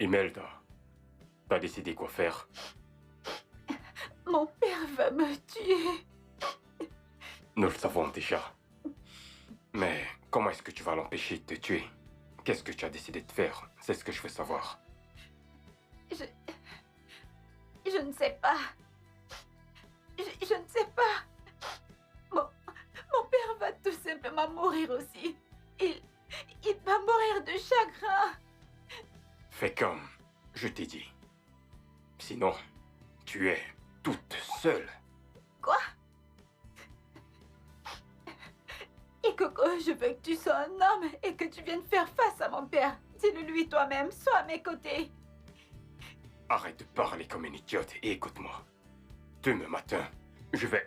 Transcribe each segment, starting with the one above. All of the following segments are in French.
Imelda, t'as décidé quoi faire? Mon père va me tuer. Nous le savons déjà. Mais comment est-ce que tu vas l'empêcher de te tuer? Qu'est-ce que tu as décidé de faire? C'est ce que je veux savoir. Je ne sais pas. Je ne sais pas. Mon père va tout simplement mourir aussi. Il va mourir de chagrin. Fais comme je t'ai dit. Sinon, tu es toute seule. Quoi? Et Coco, je veux que tu sois un homme et que tu viennes faire face à mon père. Dis-le lui toi-même, sois à mes côtés. Arrête de parler comme une idiote et écoute-moi. Demain matin, je vais...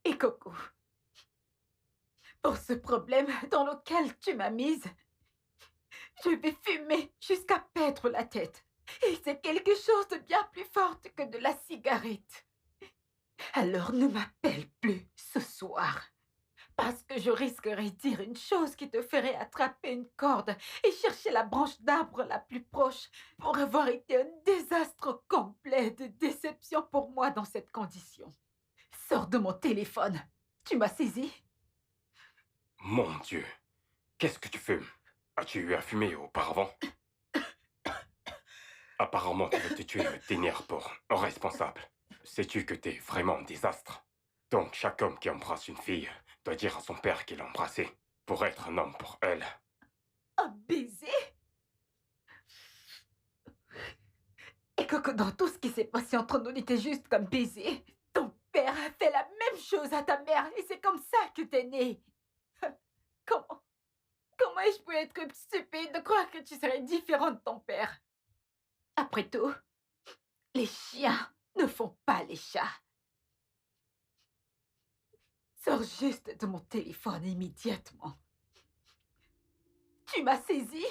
Et Coco, pour ce problème dans lequel tu m'as mise, je vais fumer jusqu'à perdre la tête. Et c'est quelque chose de bien plus fort que de la cigarette. Alors ne m'appelle plus ce soir. Parce que je risquerais de dire une chose qui te ferait attraper une corde et chercher la branche d'arbre la plus proche pour avoir été un désastre complet de déception pour moi dans cette condition. Sors de mon téléphone. Tu m'as saisi? Mon Dieu, qu'est-ce que tu fumes? As-tu eu à fumer auparavant? Apparemment, tu veux te tuer et me tenir pour responsable. Sais-tu que t'es vraiment un désastre? Donc, chaque homme qui embrasse une fille doit dire à son père qu'il l'a embrassée pour être un homme pour elle. Un baiser? Et que dans tout ce qui s'est passé entre nous n'était juste qu'un baiser. Ton père a fait la même chose à ta mère et c'est comme ça que t'es née. Comment ai-je pu être stupide de croire que tu serais différent de ton père? Après tout, les chiens ne font pas les chats. Sors juste de mon téléphone immédiatement. Tu m'as saisi?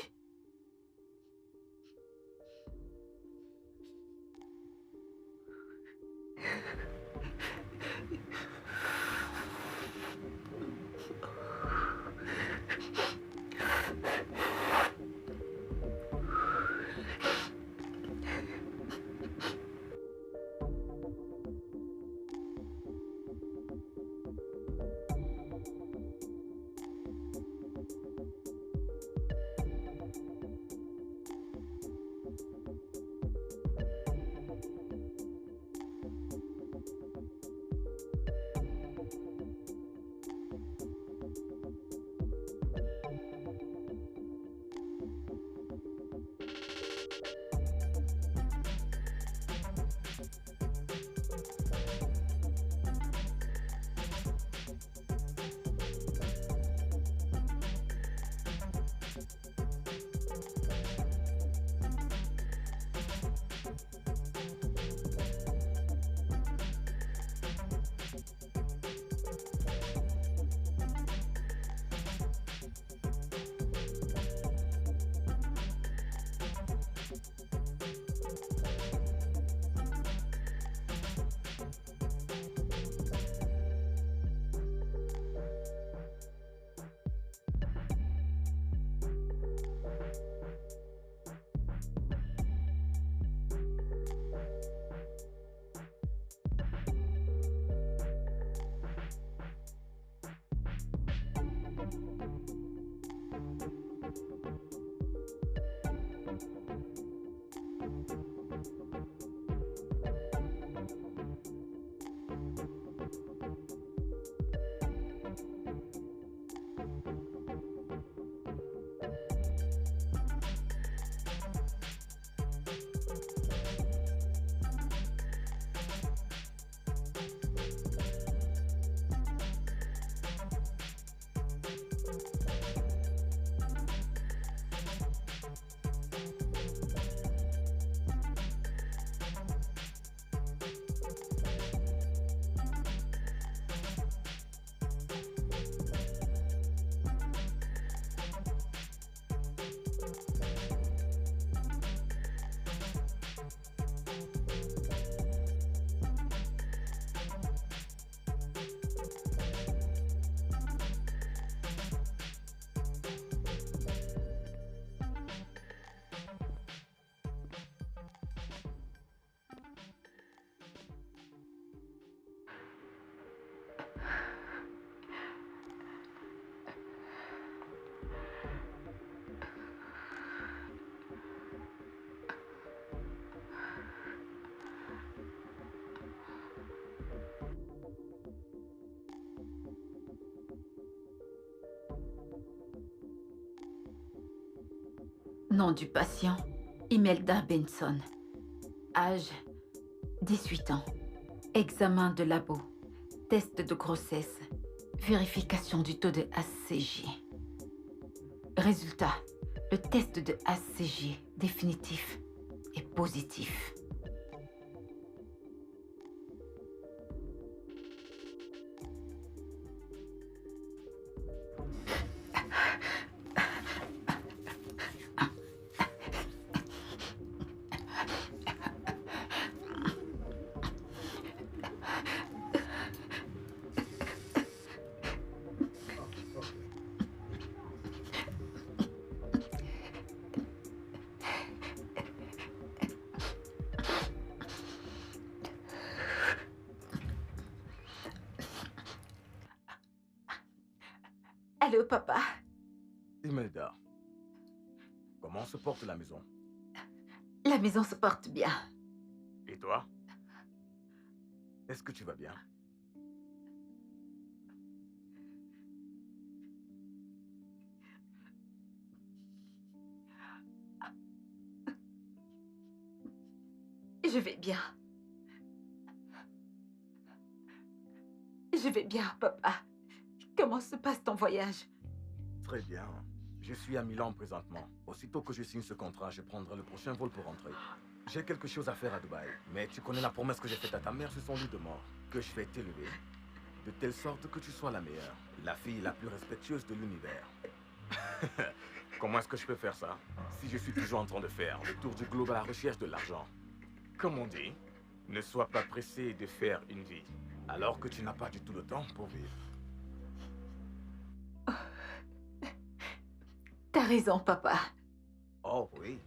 Nom du patient, Imelda Benson. Âge, 18 ans. Examen de labo. Test de grossesse. Vérification du taux de HCG. Résultat, le test de HCG définitif est positif. Allô, papa? Imelda, comment se porte la maison? La maison se porte bien. Et toi? Est-ce que tu vas bien? Je vais bien. Je vais bien, papa. Comment se passe ton voyage? Très bien. Je suis à Milan présentement. Aussitôt que je signe ce contrat, je prendrai le prochain vol pour rentrer. J'ai quelque chose à faire à Dubaï. Mais tu connais la promesse que j'ai faite à ta mère sur son lit de mort. Que je vais t'élever. De telle sorte que tu sois la meilleure. La fille la plus respectueuse de l'univers. Comment est-ce que je peux faire ça? Si je suis toujours en train de faire le tour du globe à la recherche de l'argent. Comme on dit, ne sois pas pressé de faire une vie. Alors que tu n'as pas du tout le temps pour vivre. T'as raison, papa. Oh oui,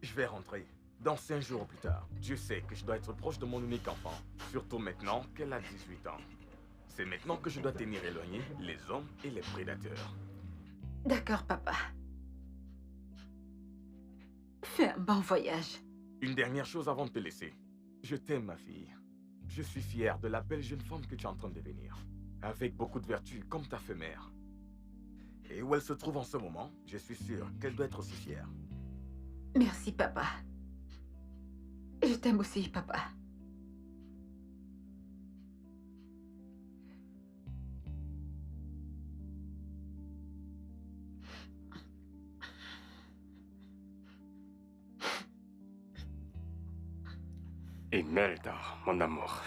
je vais rentrer. Dans 5 jours plus tard. Dieu sait que je dois être proche de mon unique enfant. Surtout maintenant qu'elle a 18 ans. C'est maintenant que je dois tenir éloigné les hommes et les prédateurs. D'accord, papa. Fais un bon voyage. Une dernière chose avant de te laisser. Je t'aime, ma fille. Je suis fier de la belle jeune femme que tu es en train de devenir. Avec beaucoup de vertus, comme ta mère. Et où elle se trouve en ce moment, je suis sûr qu'elle doit être aussi fière. Merci, papa. Je t'aime aussi, papa. Imelda, mon amour.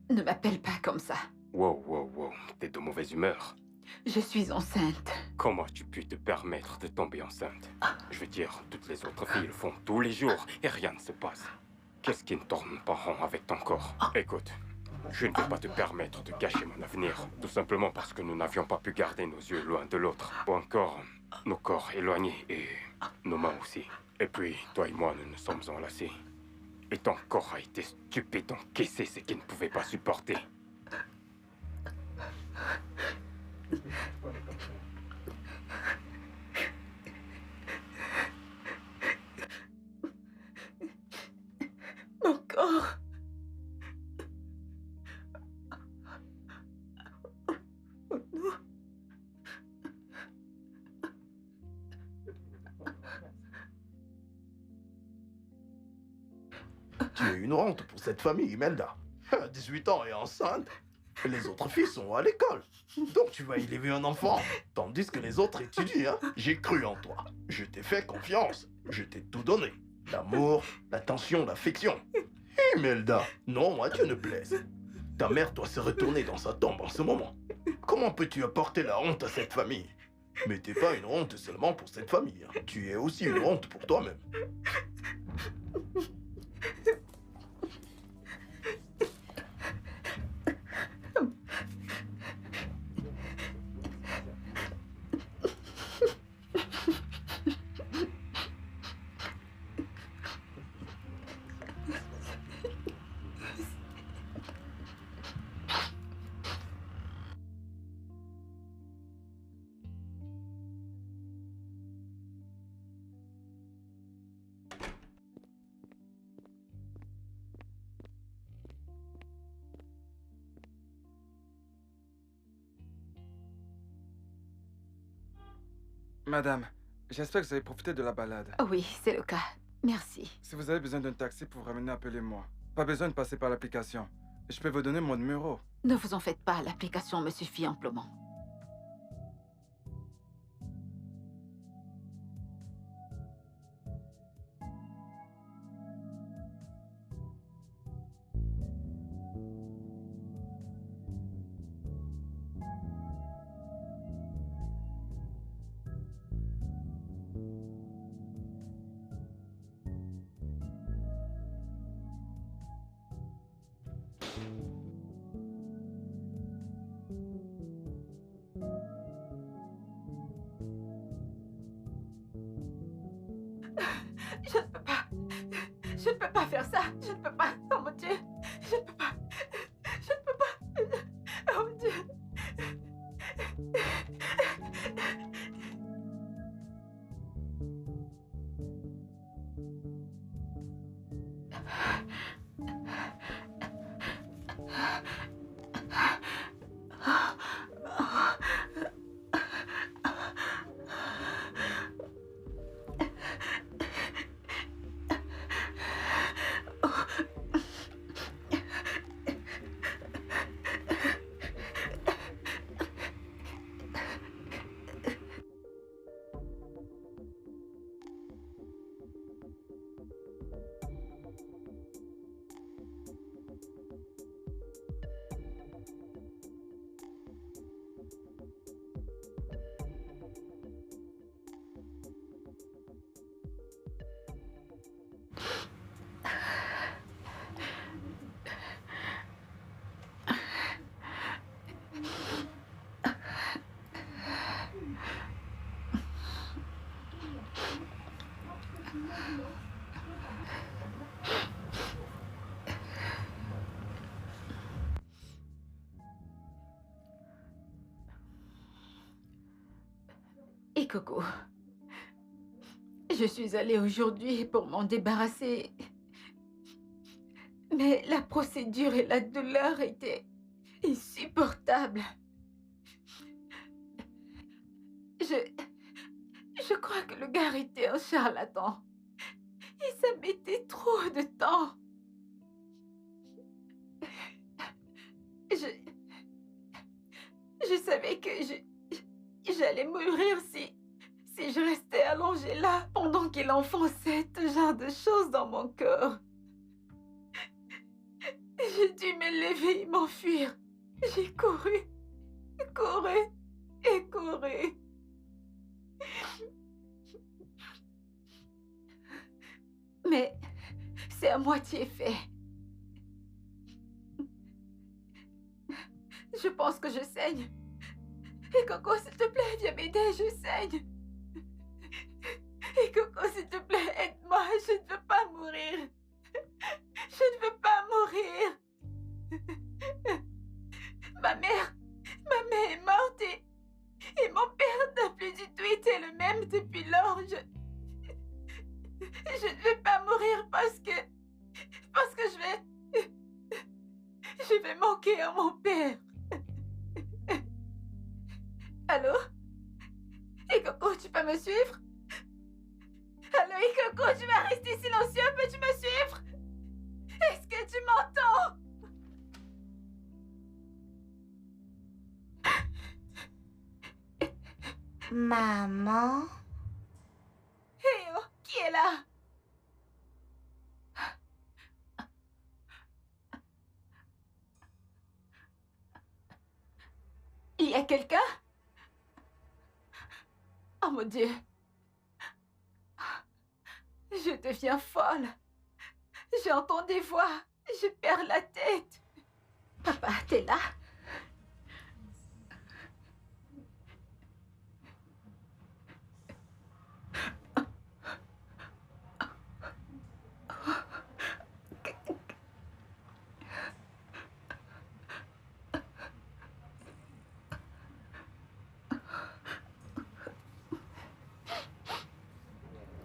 Ne m'appelle pas comme ça. Wow, wow, wow, t'es de mauvaise humeur. Je suis enceinte. Comment as-tu pu te permettre de tomber enceinte? Je veux dire, toutes les autres filles le font tous les jours et rien ne se passe. Qu'est-ce qui ne tourne pas rond avec ton corps? Écoute, je ne peux pas te permettre de gâcher mon avenir, tout simplement parce que nous n'avions pas pu garder nos yeux loin de l'autre, ou encore nos corps éloignés et nos mains aussi. Et puis, toi et moi, nous nous sommes enlacés. Et ton corps a été stupide d'encaisser ce qu'il ne pouvait pas supporter. Mon corps. Oh non. Tu es une honte pour cette famille, Imelda. 18 ans et enceinte. Les autres filles sont à l'école. Donc tu vas élever un enfant. Tandis que les autres étudient. J'ai cru en toi. Je t'ai fait confiance. Je t'ai tout donné. L'amour, l'attention, l'affection. Imelda, non, à Dieu ne plaise. Ta mère doit se retourner dans sa tombe en ce moment. Comment peux-tu apporter la honte à cette famille? Mais t'es pas une honte seulement pour cette famille. Tu es aussi une honte pour toi-même. Madame, J'espère que vous avez profité de la balade. Oui, c'est le cas. Merci. Si vous avez besoin d'un taxi pour vous ramener, appelez-moi. Pas besoin de passer par l'application. Je peux vous donner mon numéro. Ne vous en faites pas, l'application me suffit amplement. Je ne peux pas. Je ne peux pas faire ça. Je ne peux pas. Oh mon Dieu. Je ne peux pas. Je ne peux pas. Oh mon Dieu. Et Coco, je suis allée aujourd'hui pour m'en débarrasser. Mais la procédure et la douleur étaient insupportables. Je crois que le gars était un charlatan. Et ça mettait trop de temps. Je savais que j'allais mourir si je restais allongée là pendant qu'il enfonçait tout genre de choses dans mon corps. J'ai dû me lever et m'enfuir. J'ai couru et couru. Mais c'est à moitié fait. Je pense que je saigne. Et Coco, s'il te plaît, viens m'aider, je saigne. Et Coco, s'il te plaît, aide-moi, je ne veux pas mourir. Je ne veux pas mourir. Ma mère est morte et mon père n'a plus du tout été le même depuis lors. Je ne veux pas mourir parce que je vais manquer à mon père. Allô? Et Coco, tu peux me suivre? Allô, et Coco, tu vas rester silencieux, peux-tu me suivre? Est-ce que tu m'entends? Maman? Hé oh, qui est là? Il y a quelqu'un? Oh mon Dieu. Je deviens folle. J'entends des voix. Je perds la tête. Papa, t'es là?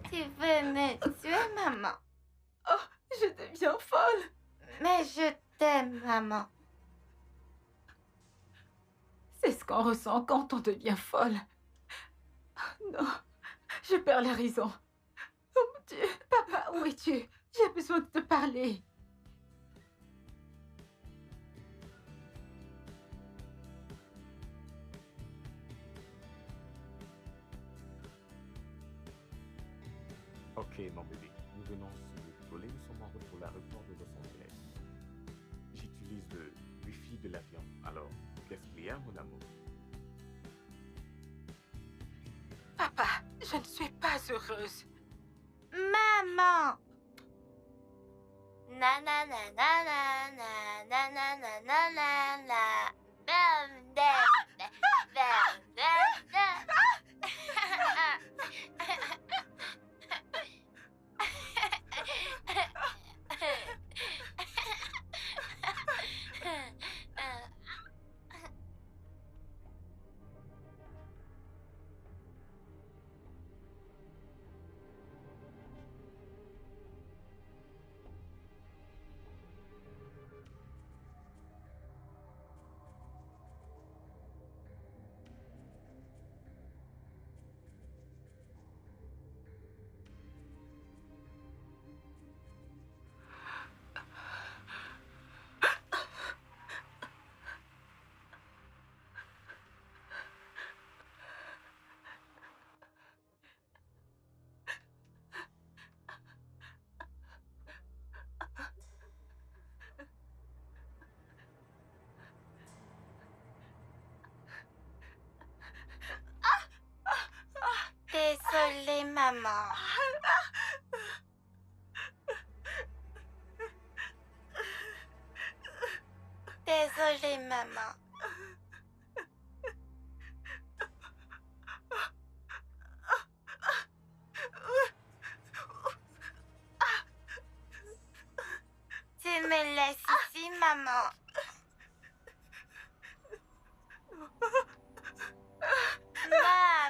Tu veux me tuer, maman? Oh, je deviens folle. Mais je t'aime, maman. C'est ce qu'on ressent quand on devient folle. Non, Je perds la raison. Oh mon Dieu, papa, où es-tu? J'ai besoin de te parler. Ok, mon bébé. Nous venons sur le volet. Nous sommes en route pour l'aéroport de Los Angeles. J'utilise le wifi de l'avion. Alors, qu'est-ce qu'il y a, mon amour? Papa, je ne suis pas heureuse. Maman. Na na na na na na na na na na na na. Bam, bam, bam, bam, bam. Désolée, maman. Désolée, maman. Tu me laisses ici, maman. Maman.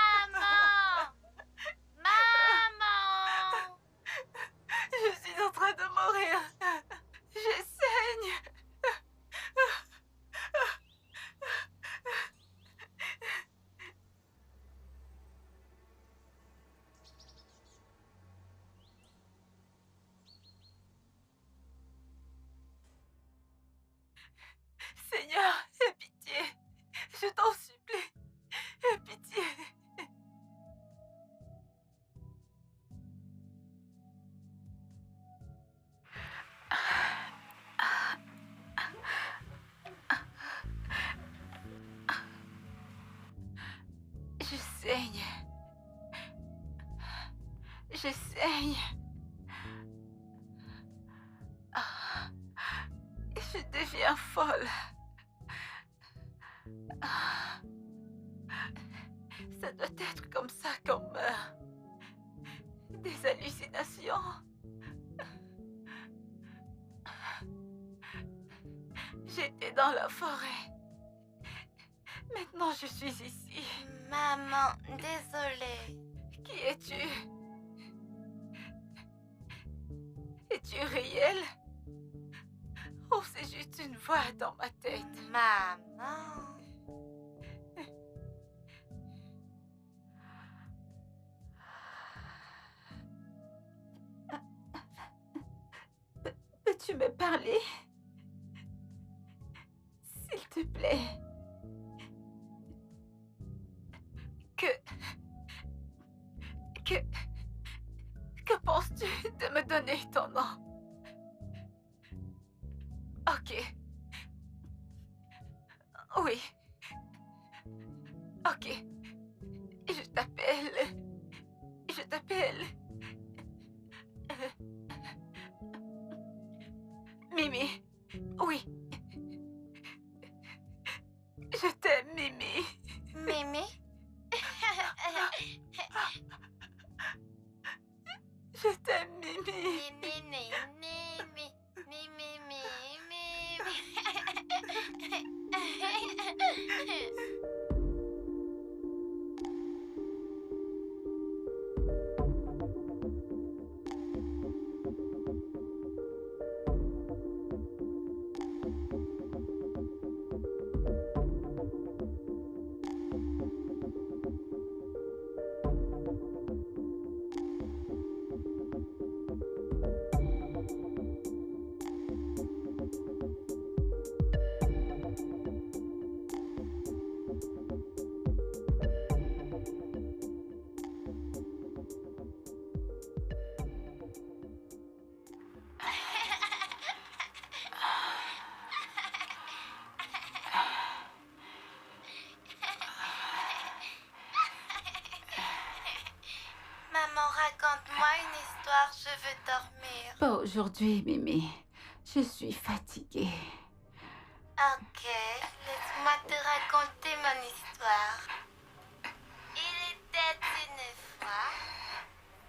Maman. Maman. Je suis en train de mourir. Je saigne. Seigneur, aie pitié. Je t'en supplie. Aie pitié. Je saigne. Je saigne. Ah, je deviens folle. Ah, ça doit être comme ça qu'on meurt. Des hallucinations. J'étais dans la forêt. Maintenant, je suis ici. Maman, désolée. Qui es-tu? Es-tu réel? Oh, c'est juste une voix dans ma tête. Maman. Peux-tu me parler? S'il te plaît. Que penses-tu de me donner ton nom? Ok. Oui. Ok. Je t'appelle... Mimi. Oui. Je t'aime, Mimi. Mimi? Je t'aime, Mimi. Mimi, Mimi, Mimi, Mimi, Mimi. Maman, raconte-moi une histoire, je veux dormir. Pas aujourd'hui, Mimi. Je suis fatiguée. Ok, laisse-moi te raconter mon histoire. Il était une fois,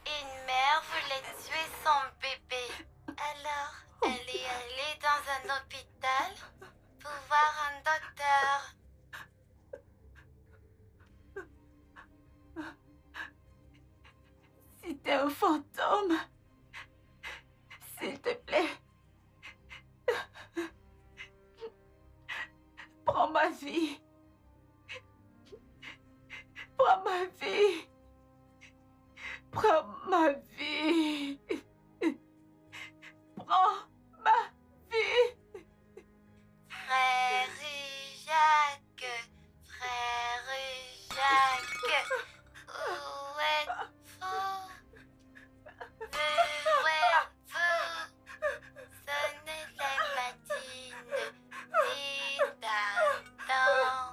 une mère voulait tuer son bébé. Alors, elle est allée dans un hôpital pour voir un docteur. Si t'es un fantôme, s'il te plaît, prends ma vie. Prends ma vie. Prends ma vie. Prends ma vie. Frère Jacques, où êtes-vous? Où êtes-vous? Sonnez les matines, dites un temps.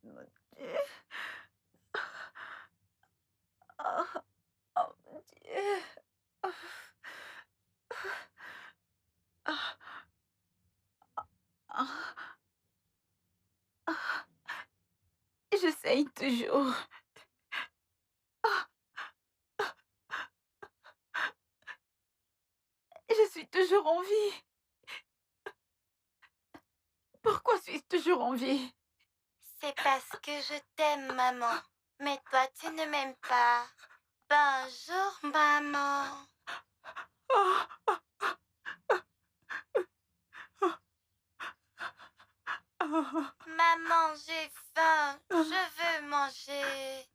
Mon Dieu. Oh, mon Dieu. J'essaye toujours. Je suis toujours en vie. Pourquoi suis-je toujours en vie? C'est parce que je t'aime, maman. Mais toi, tu ne m'aimes pas. Bonjour, maman. Maman, j'ai faim. Je veux manger.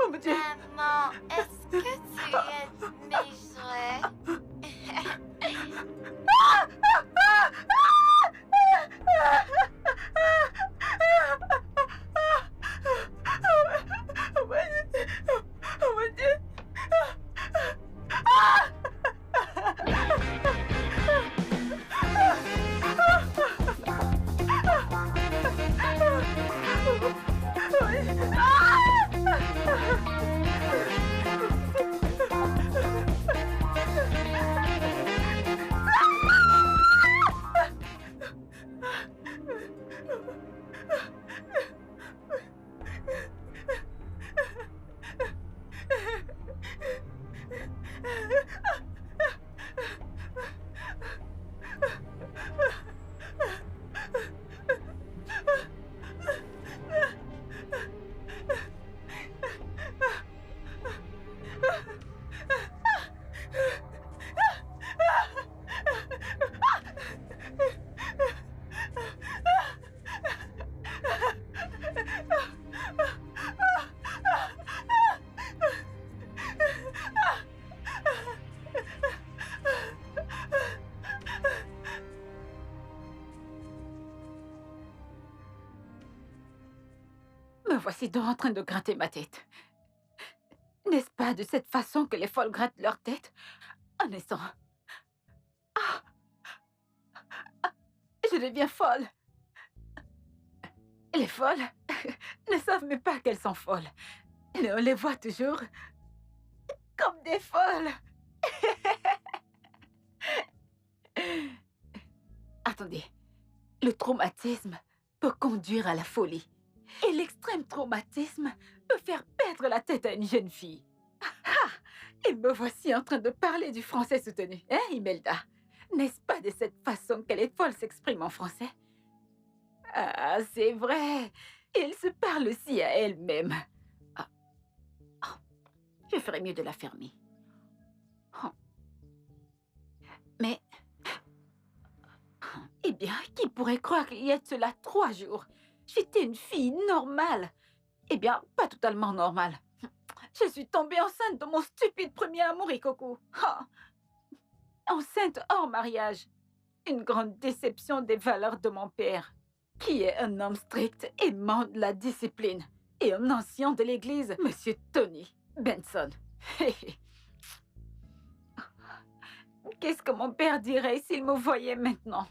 Oh mon Dieu! Maman, est-ce que tu aimes mes jouets? Oh mon Dieu! Oh mon Dieu! Me voici donc en train de gratter ma tête. N'est-ce pas de cette façon que les folles grattent leur tête en naissant? Ah! Je deviens folle. Les folles ne savent même pas qu'elles sont folles. Mais on les voit toujours comme des folles. Attendez, le traumatisme peut conduire à la folie. Et l'extrême traumatisme peut faire perdre la tête à une jeune fille. Ah! Et me voici en train de parler du français soutenu, hein, Imelda? N'est-ce pas de cette façon que les folles s'expriment en français? Ah, c'est vrai. Elles se parlent aussi à elles-mêmes. Ah. Oh. Je ferais mieux de la fermer. Oh. Mais... Eh bien, qui pourrait croire qu'il y a de cela 3 jours, j'étais une fille normale. Eh bien, pas totalement normale. Je suis tombée enceinte de mon stupide premier amour, Ikoku. Oh. Enceinte hors mariage. Une grande déception des valeurs de mon père, qui est un homme strict, aimant de la discipline, et un ancien de l'église, Monsieur Tony Benson. Qu'est-ce que mon père dirait s'il me voyait maintenant?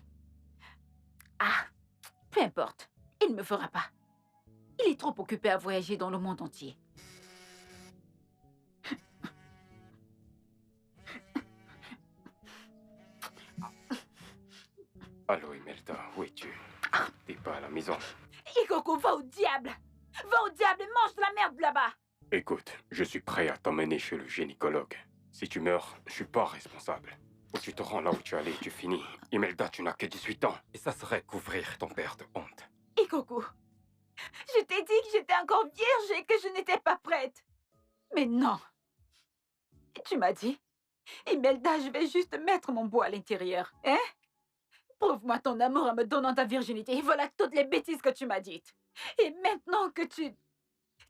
Ah, peu importe. Il ne me fera pas. Il est trop occupé à voyager dans le monde entier. Allô, Imelda, où es-tu? T'es pas à la maison. Ikoku, va au diable! Va au diable et mange de la merde là-bas! Écoute, je suis prêt à t'emmener chez le gynécologue. Si tu meurs, je suis pas responsable. Ou tu te rends là où tu allais et tu finis. Imelda, tu n'as que 18 ans. Et ça serait couvrir ton père de honte. Ikoku, je t'ai dit que j'étais encore vierge et que je n'étais pas prête. Mais non. Tu m'as dit, Imelda, je vais juste mettre mon bois à l'intérieur, hein? Prouve-moi ton amour en me donnant ta virginité. Et voilà toutes les bêtises que tu m'as dites. Et maintenant que tu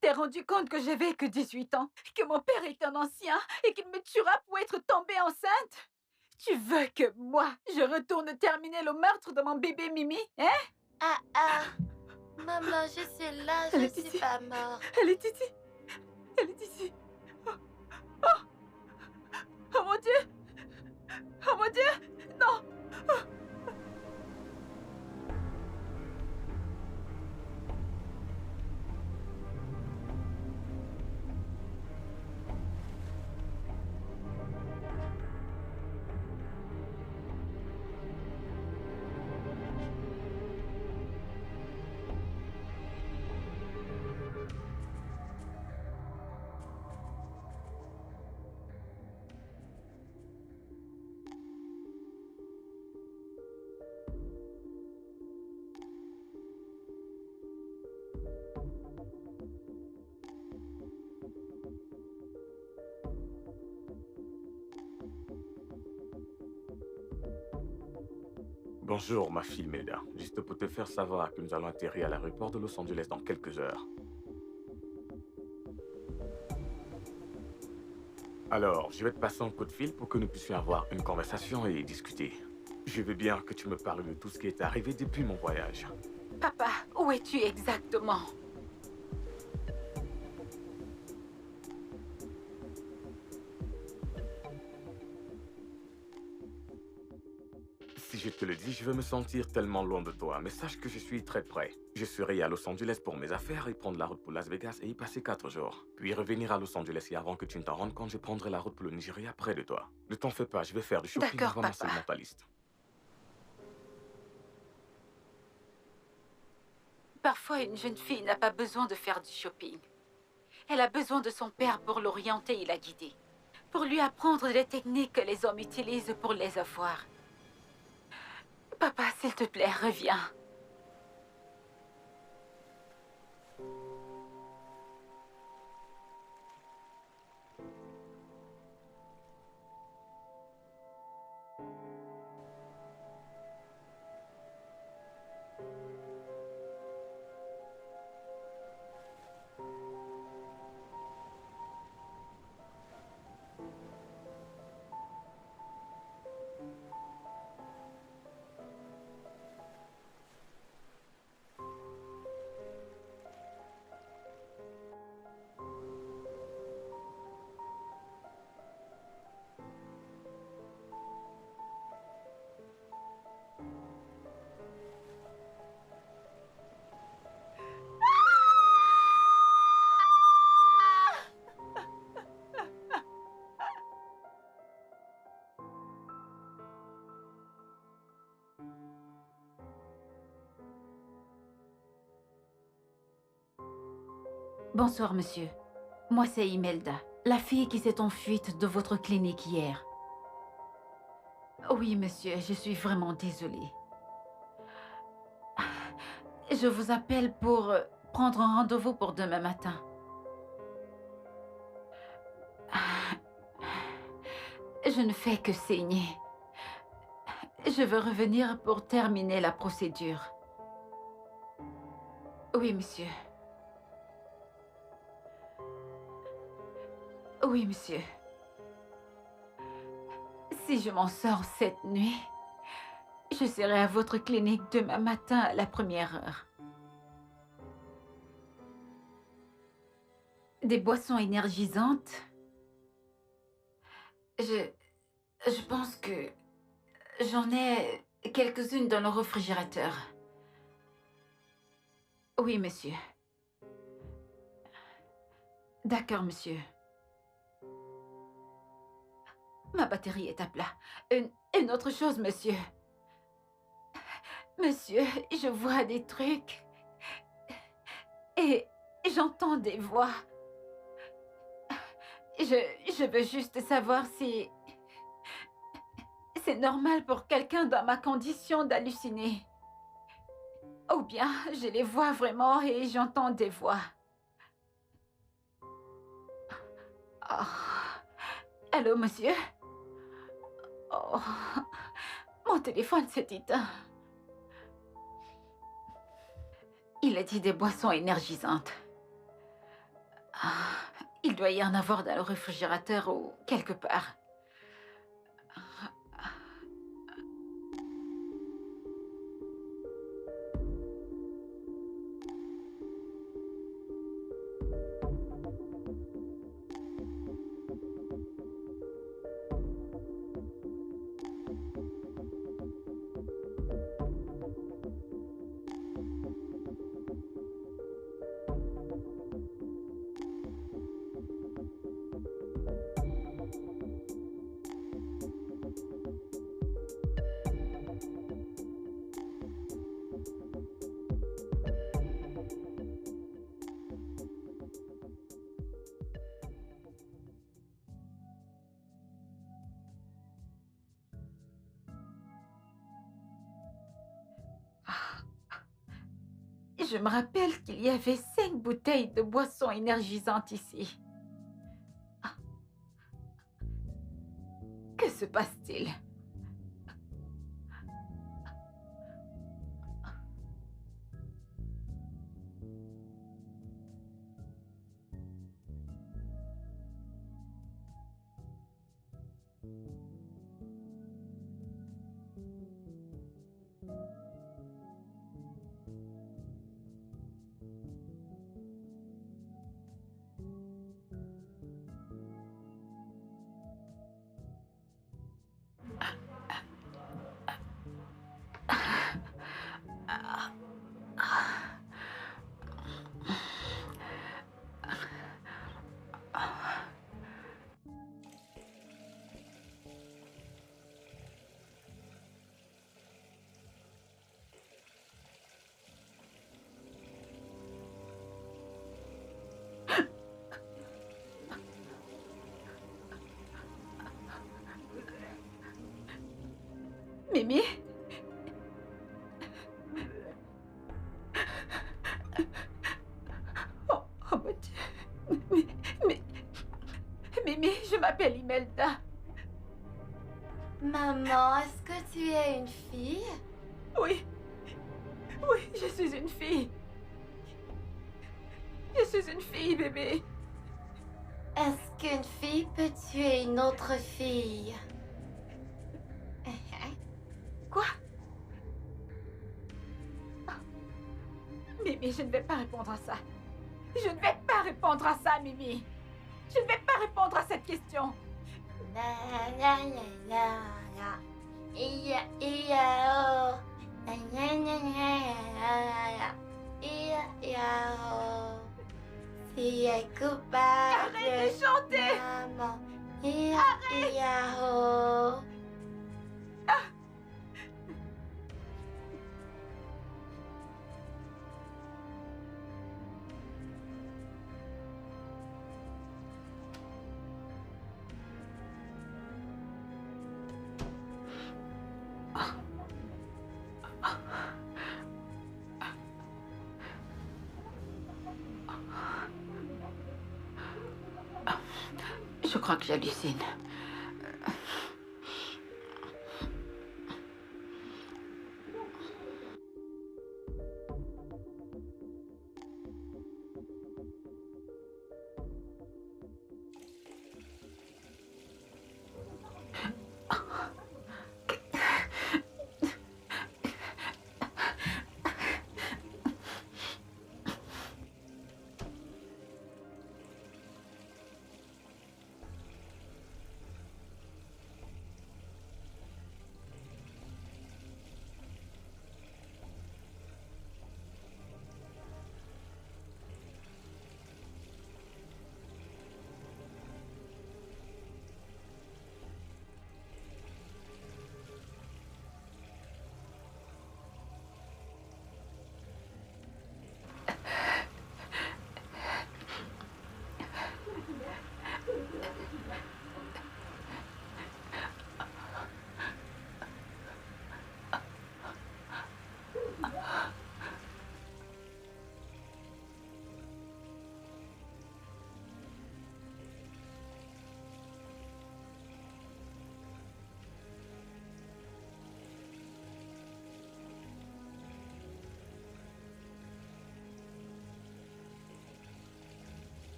t'es rendu compte que j'avais que 18 ans, que mon père est un ancien et qu'il me tuera pour être tombée enceinte, tu veux que moi, je retourne terminer le meurtre de mon bébé Mimi, hein? Maman, je suis là, Elle je est suis ici. pas morte. Elle est ici. Elle est ici. Oh, oh. Oh mon Dieu. Oh mon Dieu. Non. Oh. Bonjour, ma fille Imelda. Juste pour te faire savoir que nous allons atterrir à l'aéroport de Los Angeles dans quelques heures. Alors, je vais te passer un coup de fil pour que nous puissions avoir une conversation et discuter. Je veux bien que tu me parles de tout ce qui est arrivé depuis mon voyage. Papa, où es-tu exactement? Si je te le dis, je vais me sentir tellement loin de toi, mais sache que je suis très près. Je serai à Los Angeles pour mes affaires et prendre la route pour Las Vegas et y passer 4 jours. Puis revenir à Los Angeles et avant que tu ne t'en rendes compte, je prendrai la route pour le Nigeria près de toi. Ne t'en fais pas, je vais faire du shopping D'accord, avant papa. ma segmentaliste. Parfois, une jeune fille n'a pas besoin de faire du shopping. Elle a besoin de son père pour l'orienter et la guider. Pour lui apprendre les techniques que les hommes utilisent pour les avoir. Papa, s'il te plaît, reviens. Bonsoir, monsieur. Moi, c'est Imelda, la fille qui s'est enfuie de votre clinique hier. Oui, monsieur, je suis vraiment désolée. Je vous appelle pour prendre un rendez-vous pour demain matin. Je ne fais que saigner. Je veux revenir pour terminer la procédure. Oui, monsieur. Oui, monsieur. Si je m'en sors cette nuit, je serai à votre clinique demain matin à la première heure. Des boissons énergisantes? Je pense que j'en ai quelques-unes dans le réfrigérateur. Oui, monsieur. D'accord, monsieur. Ma batterie est à plat. Une autre chose, monsieur. Monsieur, je vois des trucs. Et j'entends des voix. Je veux juste savoir si c'est normal pour quelqu'un dans ma condition d'halluciner. Ou bien je les vois vraiment et j'entends des voix. Oh. Allô, monsieur? Oh. Mon téléphone s'est éteint. Il a dit des boissons énergisantes. Ah. Il doit y en avoir dans le réfrigérateur ou quelque part. Je me rappelle qu'il y avait 5 bouteilles de boissons énergisantes ici. Que se passe-t-il? Mimi? Oh, oh mon Dieu. Mimi, je m'appelle Imelda. Maman, est-ce que tu es une fille? Oui. Oui, je suis une fille. Je suis une fille, bébé. Est-ce qu'une fille peut tuer une autre fille? Quoi? Mimi, je ne vais pas répondre à ça. Je ne vais pas répondre à ça, Mimi. Je ne vais pas répondre à cette question. La la la la la. Ia ia oh. La la la la la. Ia ia oh. Si est coupable. Arrête de chanter! Maman. Ia ia oh. Je crois que j'hallucine.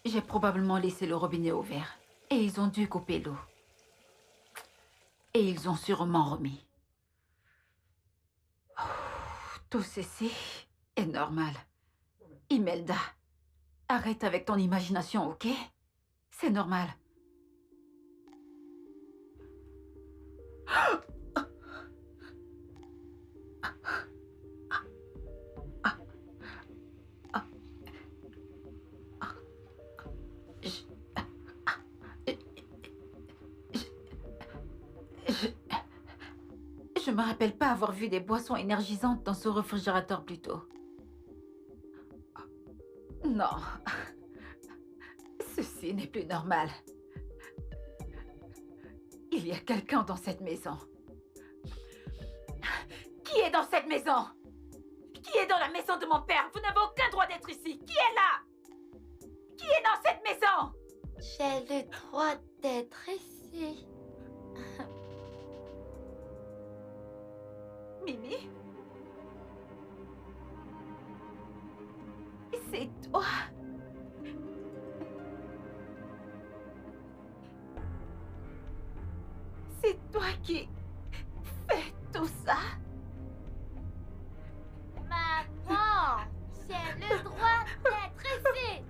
J'ai probablement laissé le robinet ouvert. Et ils ont dû couper l'eau. Et ils ont sûrement remis. Oh, tout ceci est normal. Imelda, arrête avec ton imagination, ok? C'est normal. Je me rappelle pas avoir vu des boissons énergisantes dans ce réfrigérateur plus tôt. Non. Ceci n'est plus normal. Il y a quelqu'un dans cette maison. Qui est dans cette maison? Qui est dans la maison de mon père? Vous n'avez aucun droit d'être ici. Qui est là? Qui est dans cette maison? J'ai le droit d'être ici. Mimi? C'est toi? C'est toi qui fais tout ça? Maman, j'ai le droit d'être ici.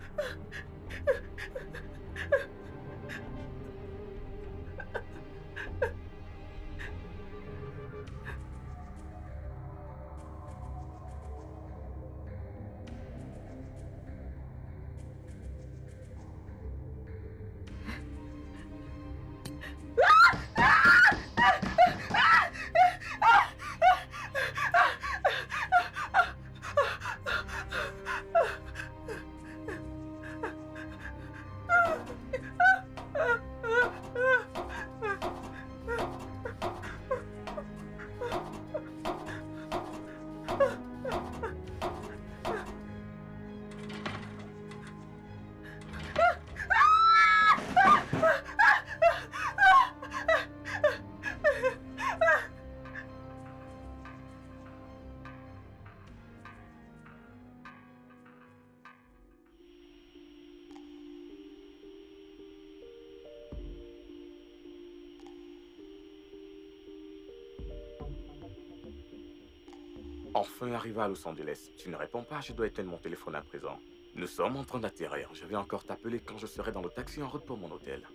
Enfin arrivé à Los Angeles. Tu ne réponds pas, je dois éteindre mon téléphone à présent. Nous sommes en train d'atterrir. Je vais encore t'appeler quand je serai dans le taxi en route pour mon hôtel.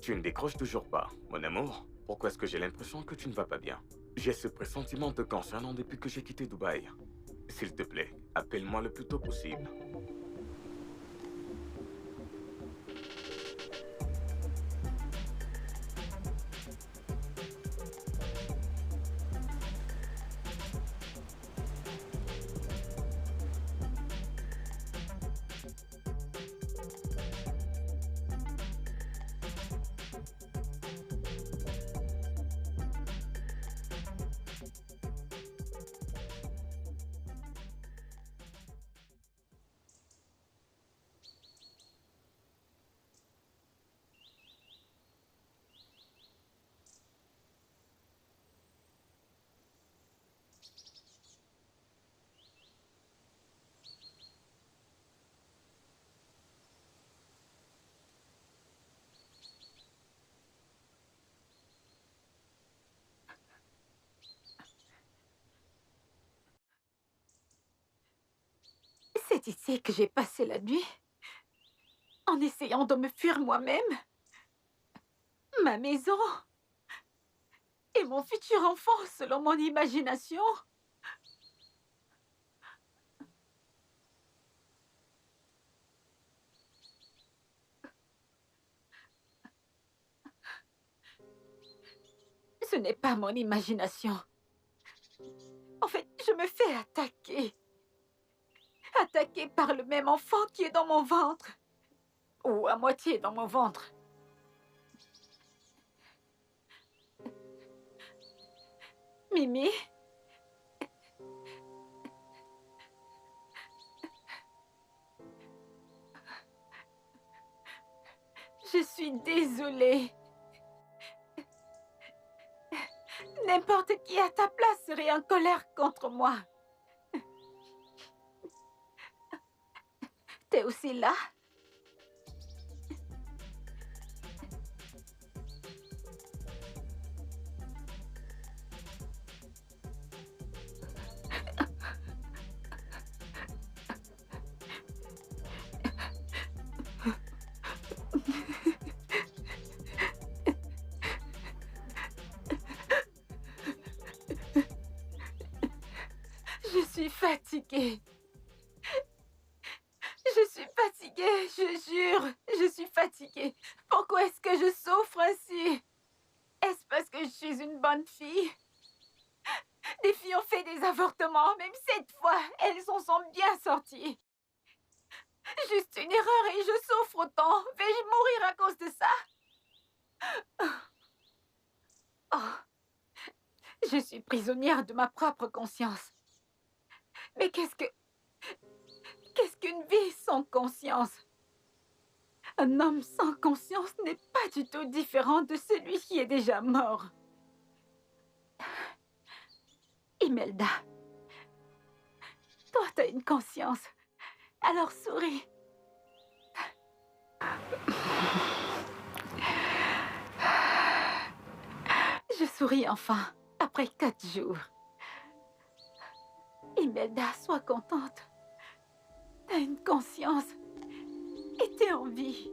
Tu ne décroches toujours pas, mon amour. Pourquoi est-ce que j'ai l'impression que tu ne vas pas bien? J'ai ce pressentiment te concernant depuis que j'ai quitté Dubaï. S'il te plaît, appelle-moi le plus tôt possible. C'est ici que j'ai passé la nuit, en essayant de me fuir moi-même. Ma maison et mon futur enfant selon mon imagination. Ce n'est pas mon imagination. En fait, je me fais attaquer. Attaquée par le même enfant qui est dans mon ventre. Ou à moitié dans mon ventre. Mimi? Je suis désolée. N'importe qui à ta place serait en colère contre moi. T'es aussi là? Je suis fatiguée. Je suis fatiguée, je jure. Je suis fatiguée. Pourquoi est-ce que je souffre ainsi? Est-ce parce que je suis une bonne fille? Des filles ont fait des avortements, même cette fois, elles s'en sont bien sorties. Juste une erreur et je souffre autant. Vais-je mourir à cause de ça? Oh. Je suis prisonnière de ma propre conscience. Mais qu'est-ce qu'une vie sans conscience? Un homme sans conscience n'est pas du tout différent de celui qui est déjà mort. Imelda, toi, t'as une conscience. Alors souris. Je souris enfin, après 4 jours. Imelda, sois contente. T'as une conscience. Et t'es en vie.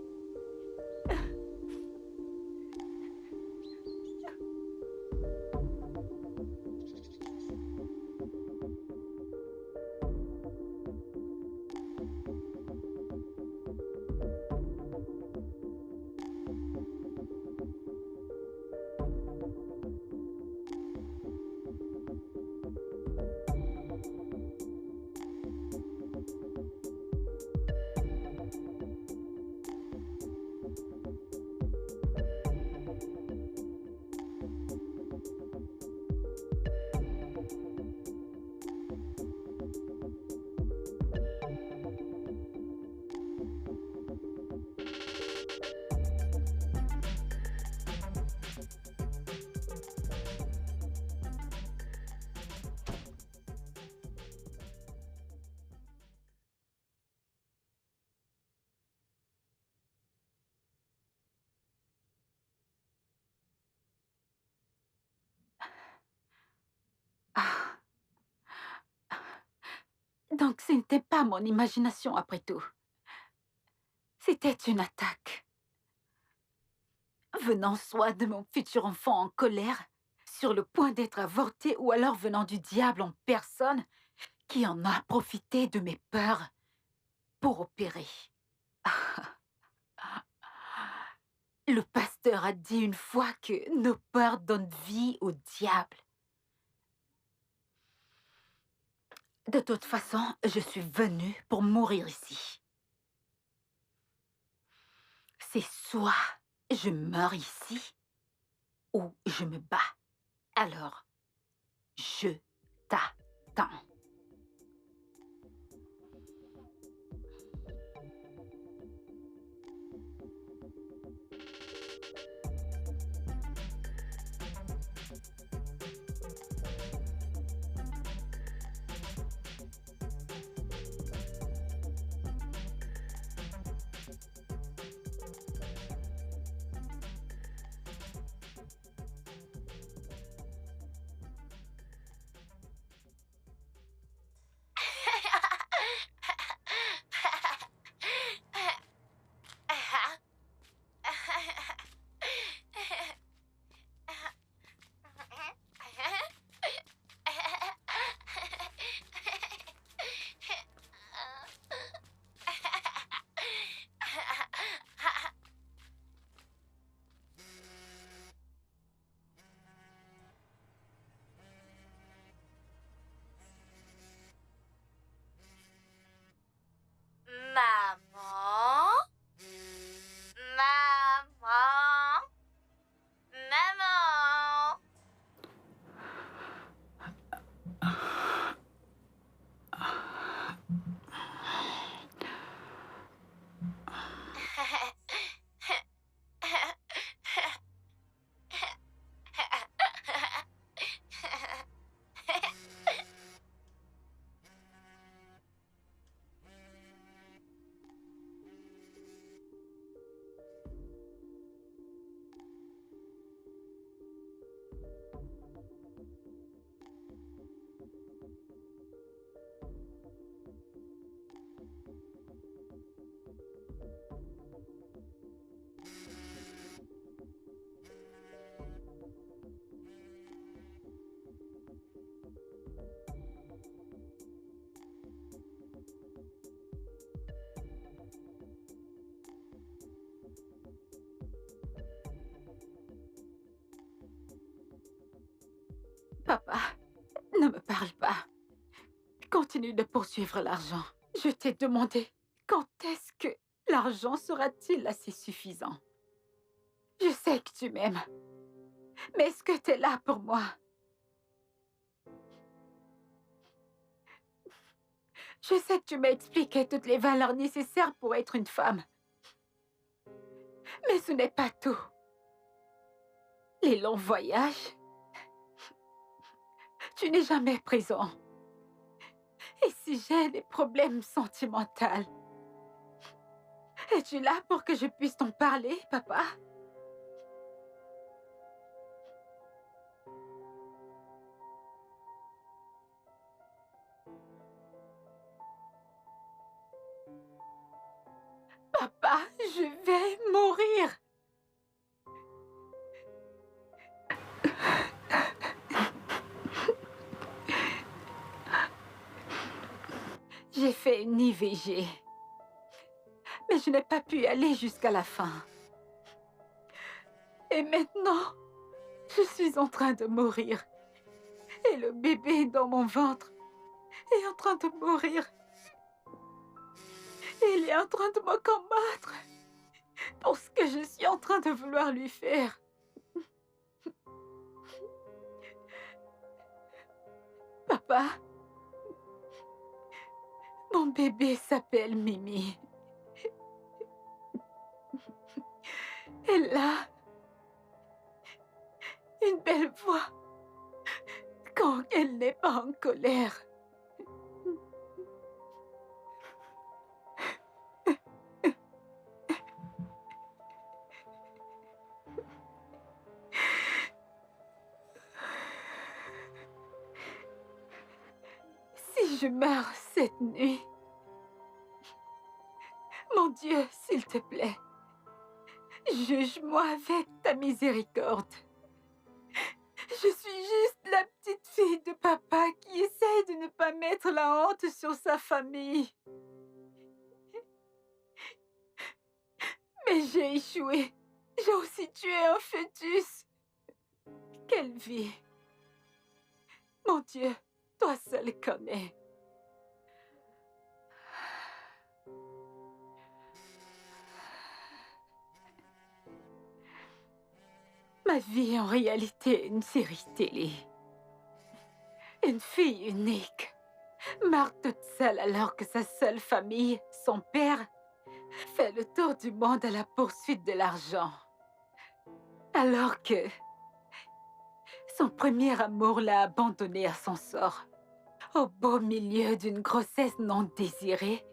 Ah. Donc ce n'était pas mon imagination après tout. C'était une attaque. Venant soit de mon futur enfant en colère, sur le point d'être avorté, ou alors venant du diable en personne, qui en a profité de mes peurs pour opérer. Le pasteur a dit une fois que nos peurs donnent vie au diable. De toute façon, je suis venue pour mourir ici. C'est soit je meurs ici, ou je me bats. Alors, je t'attends. Papa, ne me parle pas. Continue de poursuivre l'argent. Je t'ai demandé quand est-ce que l'argent sera-t-il assez suffisant? Je sais que tu m'aimes. Mais est-ce que tu es là pour moi? Je sais que tu m'as expliqué toutes les valeurs nécessaires pour être une femme. Mais ce n'est pas tout. Les longs voyages. Tu n'es jamais présent. Et si j'ai des problèmes sentimentaux, es-tu là pour que je puisse t'en parler, papa? Papa, je vais mourir. J'ai fait une IVG. Mais je n'ai pas pu aller jusqu'à la fin. Et maintenant, je suis en train de mourir. Et le bébé dans mon ventre est en train de mourir. Et il est en train de me combattre pour ce que je suis en train de vouloir lui faire. Papa, mon bébé s'appelle Mimi. Elle a une belle voix quand elle n'est pas en colère. Si je meurs cette nuit, mon Dieu, s'il te plaît, juge-moi avec ta miséricorde. Je suis juste la petite fille de papa qui essaie de ne pas mettre la honte sur sa famille. Mais j'ai échoué. J'ai aussi tué un fœtus. Quelle vie! Mon Dieu, toi seul connais. Ma vie est en réalité une série télé. Une fille unique, meurt toute seule alors que sa seule famille, son père, fait le tour du monde à la poursuite de l'argent. Alors que son premier amour l'a abandonnée à son sort, au beau milieu d'une grossesse non désirée,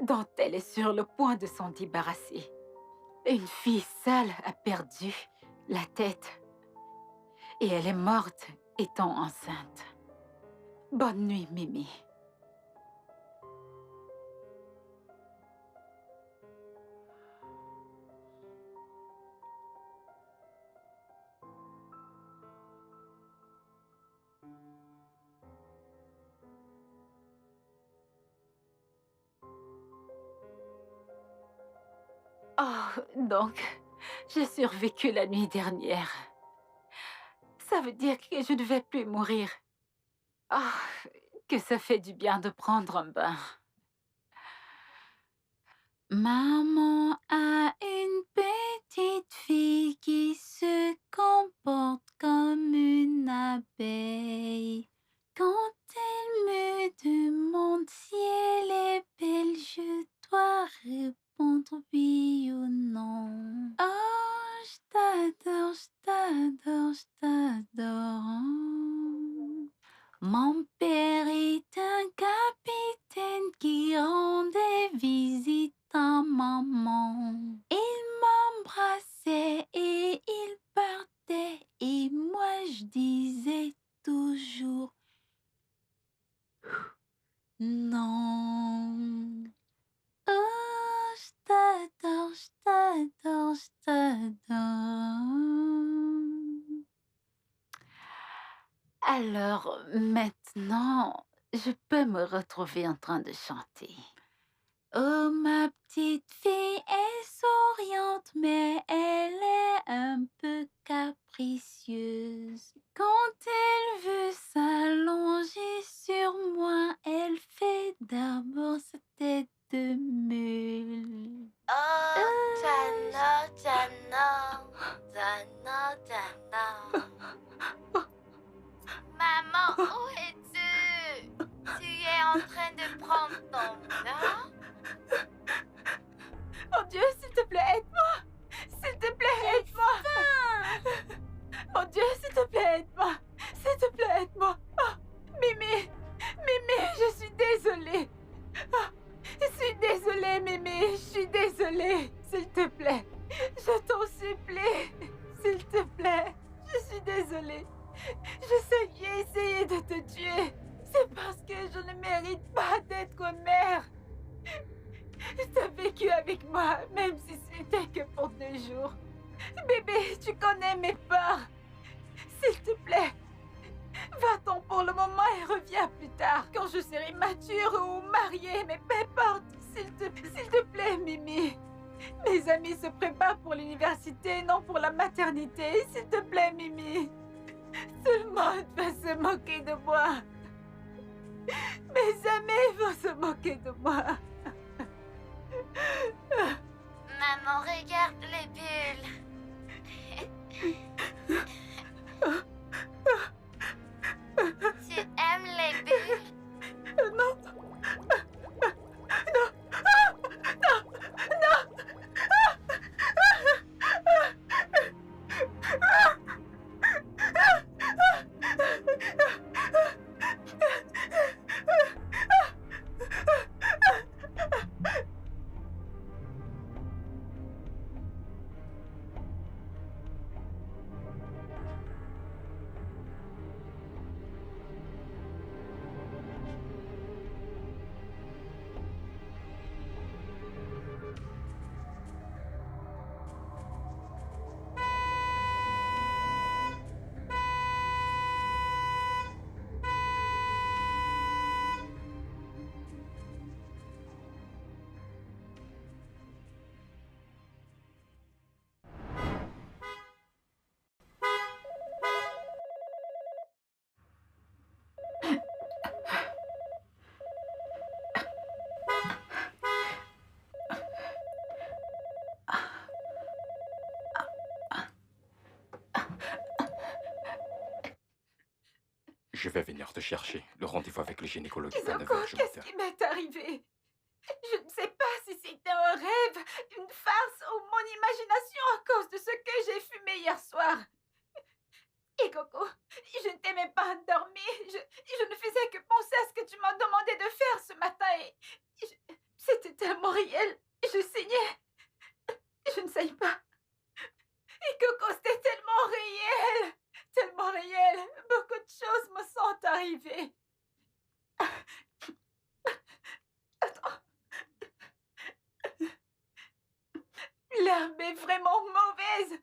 dont elle est sur le point de s'en débarrasser. Une fille seule a perdu la tête et elle est morte étant enceinte. Bonne nuit, Mimi. Oh, donc, j'ai survécu la nuit dernière. Ça veut dire que je ne vais plus mourir. Ah, que ça fait du bien de prendre un bain. Maman a une petite fille qui se comporte comme une abeille. Quand elle me demande si elle est belle, je dois répondre oui ou non. Oh, je t'adore, je t'adore, je t'adore. Mon père est un capitaine qui rendait visite à maman. Il m'embrassait et il partait et moi je disais toujours non. Oh, je t'adore, je t'adore, je t'adore. Alors, maintenant, je peux me retrouver en train de chanter. Oh, ma petite fille est souriante, mais elle est un peu capricieuse. Quand elle veut s'allonger sur moi, elle fait d'abord sa tête de mule. Oh, Jano, Jano, Jano, Jano. Maman, où es-tu? Tu es en train de prendre ton bain? Mon Dieu, s'il te plaît, aide-moi! S'il te plaît, aide-moi! Mon Dieu, s'il te plaît, aide-moi! S'il te plaît, aide-moi! Oh, Mimi! Mimi, je suis désolée! Oh, je suis désolée, Mimi! Je suis désolée! S'il te plaît! Je t'en supplie! S'il te plaît! Je suis désolée! Je sais que j'ai essayé de te tuer! C'est parce que je ne mérite pas d'être mère! Tu as vécu avec moi, même si c'était que pour 2 jours. Bébé, tu connais mes peurs. S'il te plaît, va-t'en pour le moment et reviens plus tard, quand je serai mature ou mariée, mais peu importe. S'il te plaît, Mimi. Mes amis se préparent pour l'université, non pour la maternité. S'il te plaît, Mimi. Tout le monde va se moquer de moi. Mes amis vont se moquer de moi. Maman, regarde les bulles. Tu aimes les bulles? Non. Je vais venir te chercher. Le rendez-vous avec le gynécologue est à 9h Kizoko, du qu'est-ce matin. qui m'est arrivé? Je ne sais pas si c'était un rêve, une farce ou mon imagination à cause de ce que j'ai fumé hier soir. Et Coco, je ne t'aimais pas endormie. Je ne faisais que penser à ce que tu m'as demandé de faire ce matin et c'était tellement réel. Je saignais. Je ne sais pas. Et Coco, c'était tellement réel. Tellement réel. Beaucoup de choses me sont arrivées. Attends. L'herbe est vraiment mauvaise.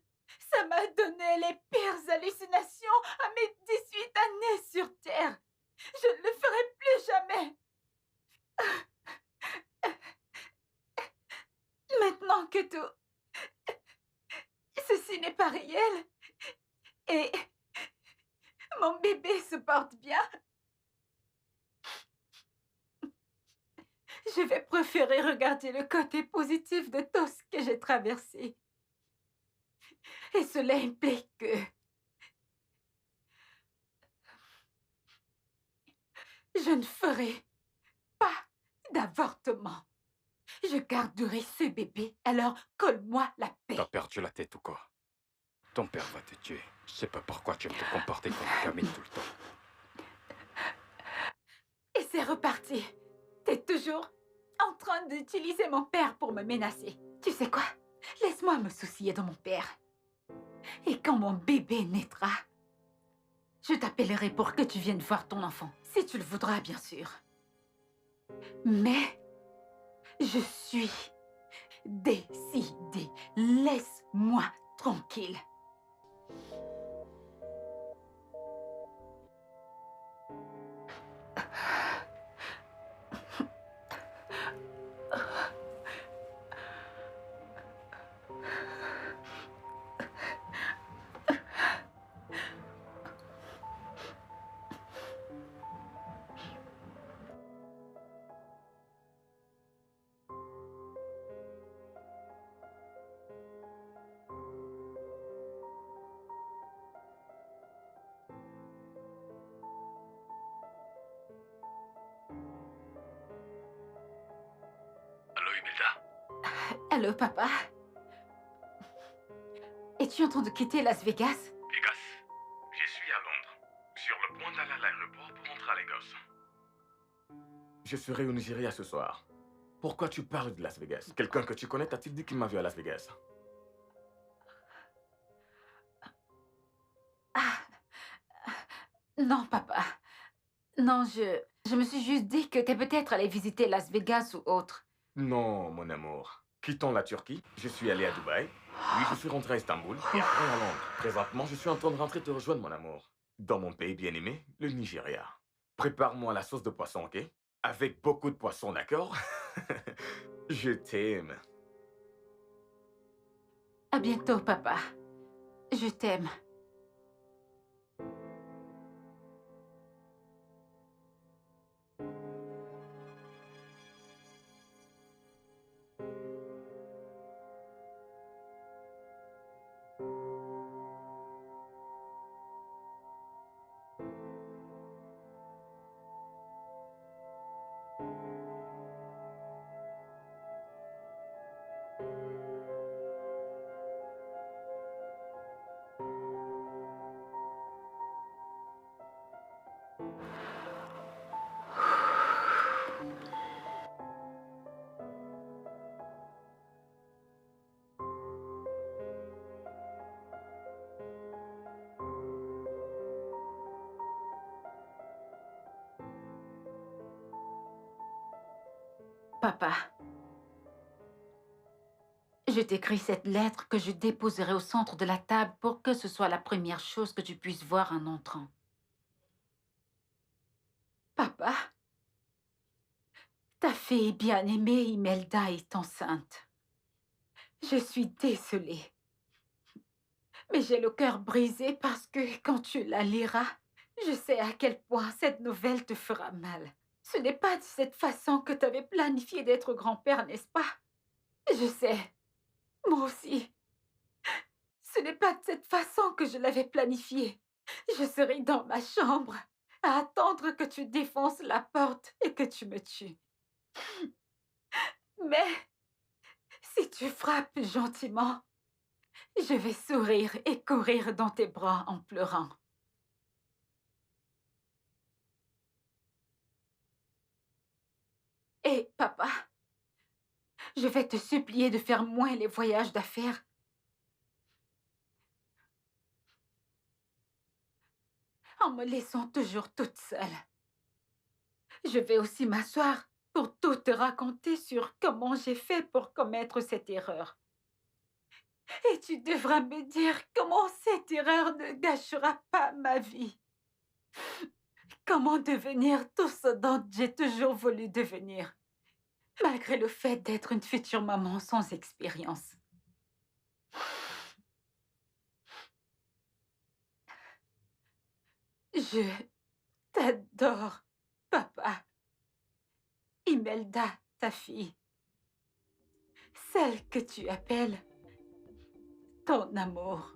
Ça m'a donné les pires hallucinations à mes 18 années sur Terre. Je ne le ferai plus jamais. Maintenant que tout... Ceci n'est pas réel. Et... mon bébé se porte bien. Je vais préférer regarder le côté positif de tout ce que j'ai traversé. Et cela implique que... je ne ferai pas d'avortement. Je garderai ce bébé, alors colle-moi la paix. T'as perdu la tête ou quoi? Ton père va te tuer. Je sais pas pourquoi tu aimes te comporter comme une gamine tout le temps. Et c'est reparti. T'es toujours en train d'utiliser mon père pour me menacer. Tu sais quoi? Laisse-moi me soucier de mon père. Et quand mon bébé naîtra, je t'appellerai pour que tu viennes voir ton enfant. Si tu le voudras, bien sûr. Mais je suis décidée. Laisse-moi tranquille. Imelda. Allô, papa? Es-tu en train de quitter Las Vegas? Vegas, je suis à Londres, sur le point d'aller à l'aéroport pour rentrer à Lagos. Je serai au Nigeria ce soir. Pourquoi tu parles de Las Vegas? Quelqu'un que tu connais t'a-t-il dit qu'il m'a vu à Las Vegas? Non, papa. Non, je me suis juste dit que t'es peut-être allé visiter Las Vegas ou autre. Non, mon amour. Quittons la Turquie, je suis allé à Dubaï, puis je suis rentré à Istanbul et après à Londres. Présentement, je suis en train de rentrer te rejoindre, mon amour. Dans mon pays bien-aimé, le Nigeria. Prépare-moi la sauce de poisson, ok? Avec beaucoup de poisson, d'accord? Je t'aime. À bientôt, papa. Je t'aime. Papa, je t'écris cette lettre que je déposerai au centre de la table pour que ce soit la première chose que tu puisses voir en entrant. Papa, ta fille bien-aimée Imelda est enceinte. Je suis désolée. Mais j'ai le cœur brisé parce que quand tu la liras, je sais à quel point cette nouvelle te fera mal. Ce n'est pas de cette façon que tu avais planifié d'être grand-père, n'est-ce pas? Je sais. Moi aussi. Ce n'est pas de cette façon que je l'avais planifié. Je serai dans ma chambre à attendre que tu défonces la porte et que tu me tues. Mais si tu frappes gentiment, je vais sourire et courir dans tes bras en pleurant. Et papa, je vais te supplier de faire moins les voyages d'affaires. En me laissant toujours toute seule. Je vais aussi m'asseoir pour tout te raconter sur comment j'ai fait pour commettre cette erreur. Et tu devras me dire comment cette erreur ne gâchera pas ma vie. Comment devenir tout ce dont j'ai toujours voulu devenir, malgré le fait d'être une future maman sans expérience. Je t'adore, papa. Imelda, ta fille. Celle que tu appelles ton amour.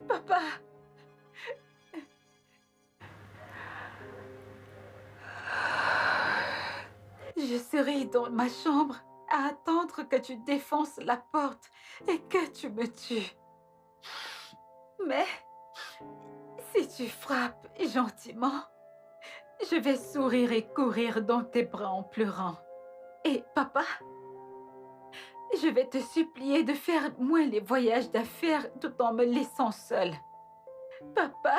Papa. Je serai dans ma chambre à attendre que tu défonces la porte et que tu me tues. Mais si tu frappes gentiment, je vais sourire et courir dans tes bras en pleurant. Et papa, je vais te supplier de faire moins les voyages d'affaires tout en me laissant seule. Papa,